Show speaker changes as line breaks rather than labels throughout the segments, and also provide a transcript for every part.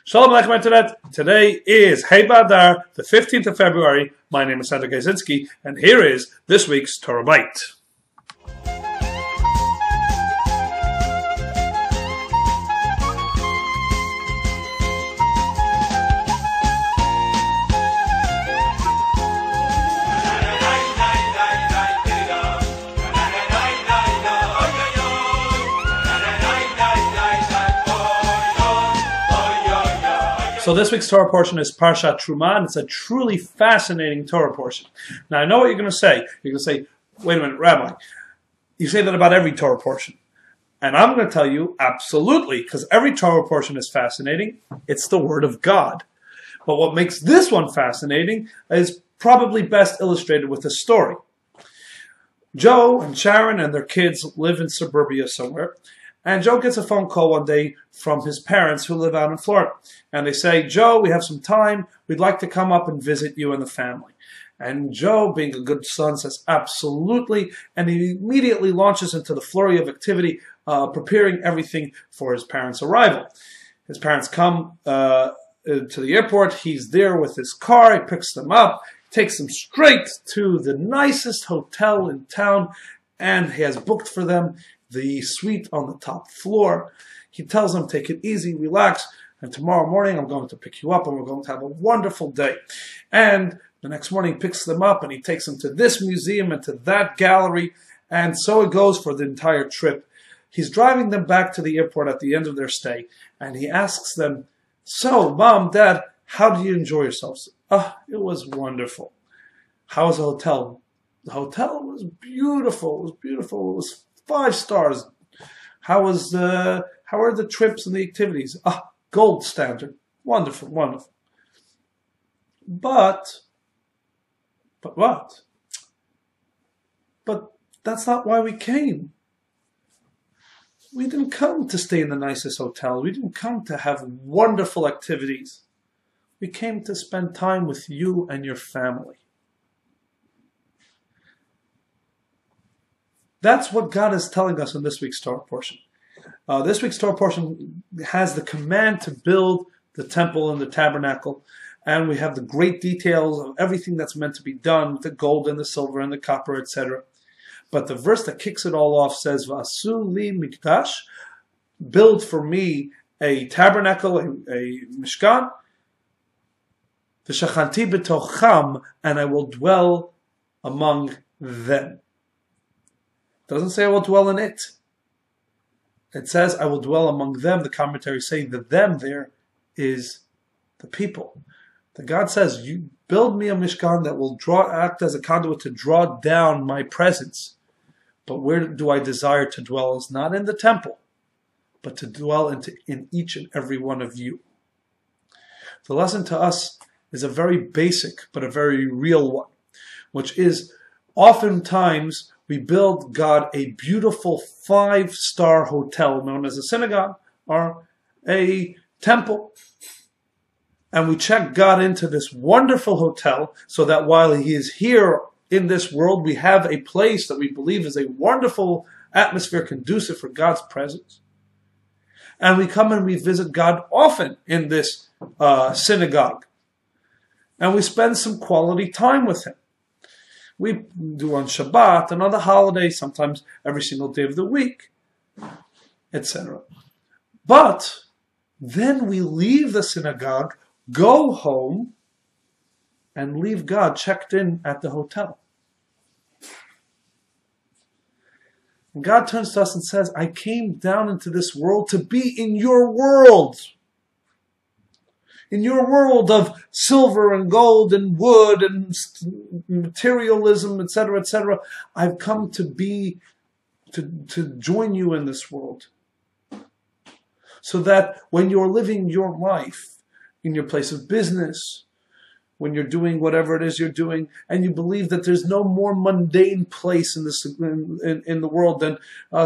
Shalom Aleichem Internet. Today is Hey Badar, the 15th of February. My name is Sandra Gazinski, and here is this week's TorahByte. So this week's Torah portion is Parashat Terumah, and it's a truly fascinating Torah portion. Now I know what you're going to say. You're going to say, wait a minute, Rabbi, you say that about every Torah portion. And I'm going to tell you, absolutely, because every Torah portion is fascinating. It's the Word of God. But what makes this one fascinating is probably best illustrated with a story. Joe and Sharon and their kids live in suburbia somewhere. And Joe gets a phone call one day from his parents who live out in Florida. And they say, Joe, we have some time. We'd like to come up and visit you and the family. And Joe, being a good son, says, absolutely. And he immediately launches into the flurry of activity, preparing everything for his parents' arrival. His parents come to the airport. He's there with his car. He picks them up, takes them straight to the nicest hotel in town, and he has booked for them the suite on the top floor. He tells them, take it easy, relax, and tomorrow morning I'm going to pick you up and we're going to have a wonderful day. And the next morning he picks them up and he takes them to this museum and to that gallery, and so it goes for the entire trip. He's driving them back to the airport at the end of their stay, and he asks them, so, Mom, Dad, how did you enjoy yourselves? It was wonderful. How was the hotel? The hotel was beautiful. It was beautiful. It was 5 stars. How are the trips and the activities? Gold standard. Wonderful, wonderful. But what? But that's not why we came. We didn't come to stay in the nicest hotel. We didn't come to have wonderful activities. We came to spend time with you and your family. That's what God is telling us in this week's Torah portion. This week's Torah portion has the command to build the temple and the tabernacle, and we have the great details of everything that's meant to be done, the gold and the silver and the copper, etc. But the verse that kicks it all off says, V'asu li mikdash, build for me a tabernacle, a mishkan, v'shachanti b'tocham, and I will dwell among them. It doesn't say I will dwell in it. It says I will dwell among them. The commentaries say the them there is the people. The God says, you build me a mishkan that will act as a conduit to draw down my presence. But where do I desire to dwell is not in the temple, but to dwell in each and every one of you. The lesson to us is a very basic but a very real one, which is oftentimes we build God a beautiful 5-star hotel known as a synagogue or a temple. And we check God into this wonderful hotel so that while He is here in this world, we have a place that we believe is a wonderful atmosphere conducive for God's presence. And we come and we visit God often in this synagogue. And we spend some quality time with Him. We do on Shabbat and on the holidays, sometimes every single day of the week, etc. But then we leave the synagogue, go home, and leave God checked in at the hotel. And God turns to us and says, I came down into this world to be in your world. In your world of silver and gold and wood and materialism, etc., etc., I've come to be, to join you in this world. So that when you're living your life in your place of business, when you're doing whatever it is you're doing, and you believe that there's no more mundane place in the world than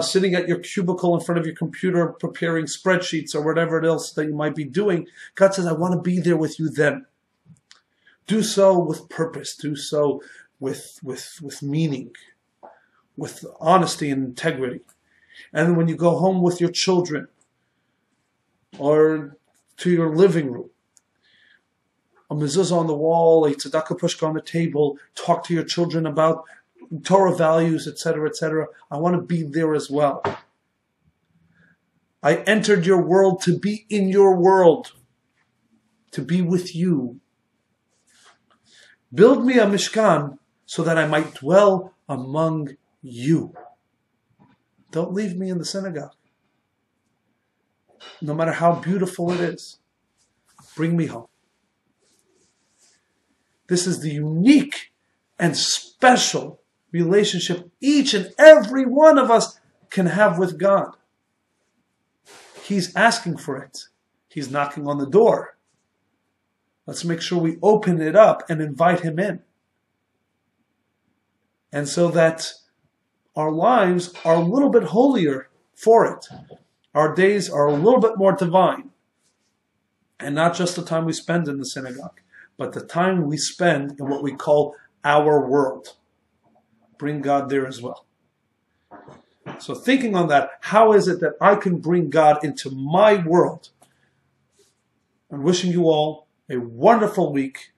sitting at your cubicle in front of your computer preparing spreadsheets or whatever else that you might be doing, God says, I want to be there with you then. Do so with purpose. Do so with meaning, with honesty and integrity. And when you go home with your children, or to your living room. A mezuzah on the wall, a tzedakah pushka on the table, talk to your children about Torah values, etc., etc. I want to be there as well. I entered your world to be in your world, to be with you. Build me a mishkan so that I might dwell among you. Don't leave me in the synagogue. No matter how beautiful it is, bring me home. This is the unique and special relationship each and every one of us can have with God. He's asking for it. He's knocking on the door. Let's make sure we open it up and invite him in. And so that our lives are a little bit holier for it. Our days are a little bit more divine. And not just the time we spend in the synagogue, but the time we spend in what we call our world. Bring God there as well. So thinking on that, how is it that I can bring God into my world? I'm wishing you all a wonderful week.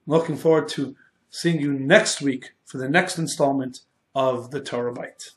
Looking forward to seeing you next week for the next installment of the TorahByte.